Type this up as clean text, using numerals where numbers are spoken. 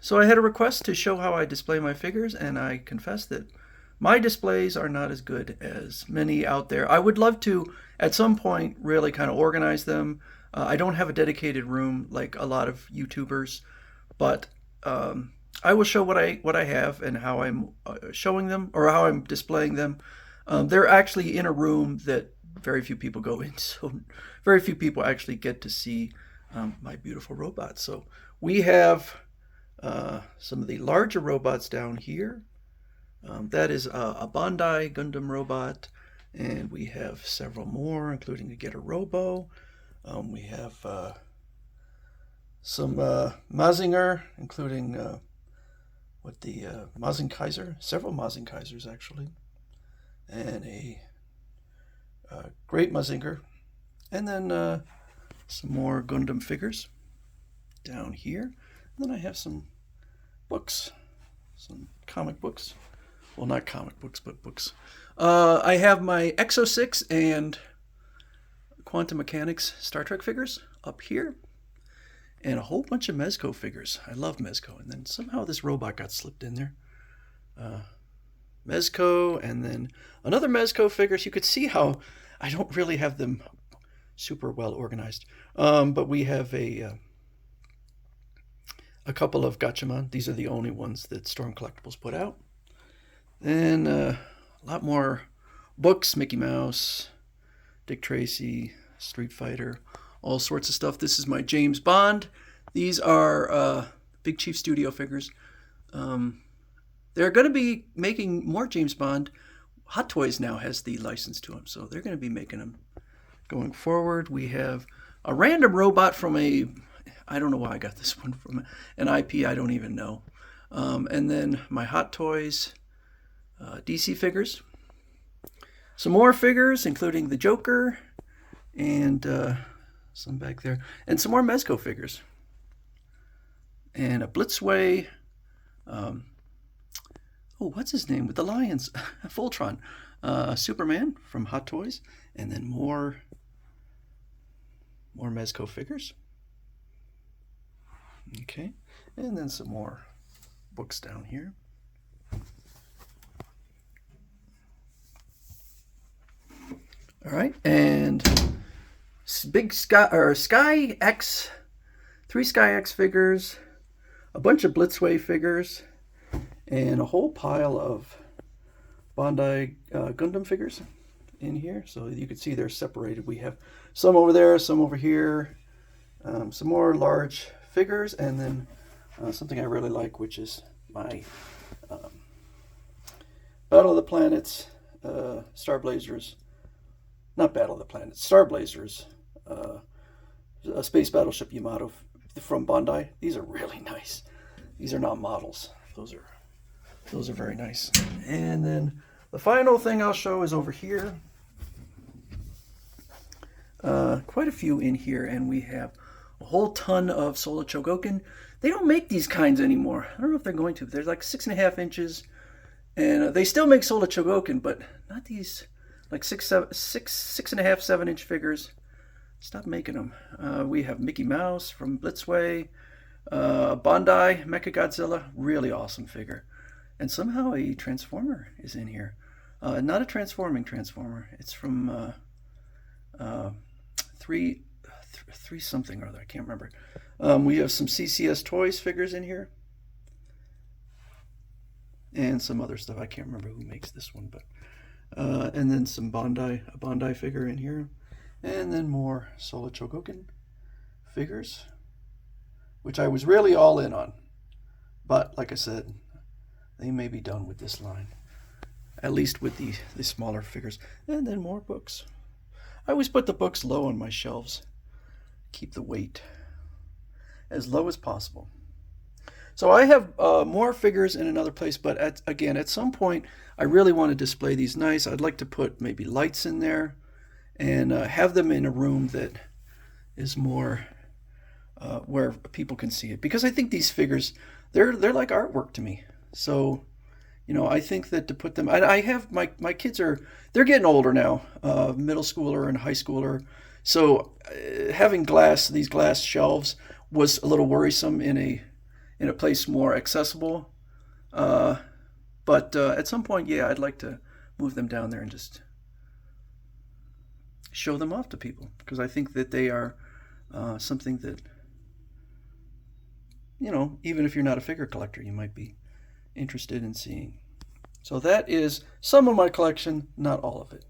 So I had a request to show how I display my figures, and I confess that my displays are not as good as many out there. I would love to, at some point, really kind of organize them. I don't have a dedicated room like a lot of YouTubers, but I will show what I have and how I'm showing them or how I'm displaying them. They're actually in a room that very few people go in, so very few people actually get to see my beautiful robots. So we have some of the larger robots down here. That is a Bandai Gundam robot, and we have several more, including a Getter Robo. We have some Mazinger, including Mazin Kaiser, several Mazin Kaisers actually, and a Great Mazinger, and then some more Gundam figures down here. And then I have some books, some comic books. Well, not comic books, but books. I have my Exo 6 and Quantum Mechanics Star Trek figures up here, and a whole bunch of Mezco figures. I love Mezco, and then somehow this robot got slipped in there. Mezco, and then another Mezco figures. You could see how I don't really have them super well organized, but we have a couple of Gatchaman. These are the only ones that Storm Collectibles put out. Then a lot more books, Mickey Mouse, Dick Tracy, Street Fighter, all sorts of stuff. This is my James Bond. These are Big Chief Studio figures. They're going to be making more James Bond. Hot Toys now has the license to them, so they're going to be making them going forward. We have a random robot from I don't know why I got this one from an IP I don't even know. And then my Hot Toys DC figures. Some more figures, including the Joker and some back there. And some more Mezco figures. And a Blitzway. What's his name? With the lions. Voltron. Superman from Hot Toys. And then more Mezco figures. Okay. And then some more books down here. All right, and big Sky X, 3 Sky X figures, a bunch of Blitzway figures, and a whole pile of Bandai Gundam figures in here. So you can see they're separated. We have some over there, some over here, some more large figures, and then something I really like, which is my Battle of the Planets, Star Blazers. Not Battle of the Planets, Star Blazers, a space battleship Yamato from Bandai. These are really nice. These are not models. Those are very nice. And then the final thing I'll show is over here. Quite a few in here, and we have a whole ton of Sola Chogokin. They don't make these kinds anymore. I don't know if they're going to. They're like 6.5 inches, and they still make Sola Chogokin, but not these. Like 6.5, 7-inch figures. Stop making them. We have Mickey Mouse from Blitzway, Bandai Mechagodzilla, really awesome figure, and somehow a Transformer is in here. Not a transforming Transformer. It's from three something or other. I can't remember. We have some CCS Toys figures in here, and some other stuff. I can't remember who makes this one, but. And then a Bandai figure in here. And then more Sola Chogokin figures, which I was really all in on. But, like I said, they may be done with this line. At least with the smaller figures. And then more books. I always put the books low on my shelves. Keep the weight as low as possible. So I have more figures in another place, but at some point, I really want to display these nice. I'd like to put maybe lights in there and have them in a room that is more where people can see it. Because I think these figures, they're like artwork to me. So, I think that to put them, I have, my kids they're getting older now, middle schooler and high schooler. So having these glass shelves was a little worrisome in in a place more accessible. But at some point, yeah, I'd like to move them down there and just show them off to people, because I think that they are something that, even if you're not a figure collector, you might be interested in seeing. So that is some of my collection, not all of it.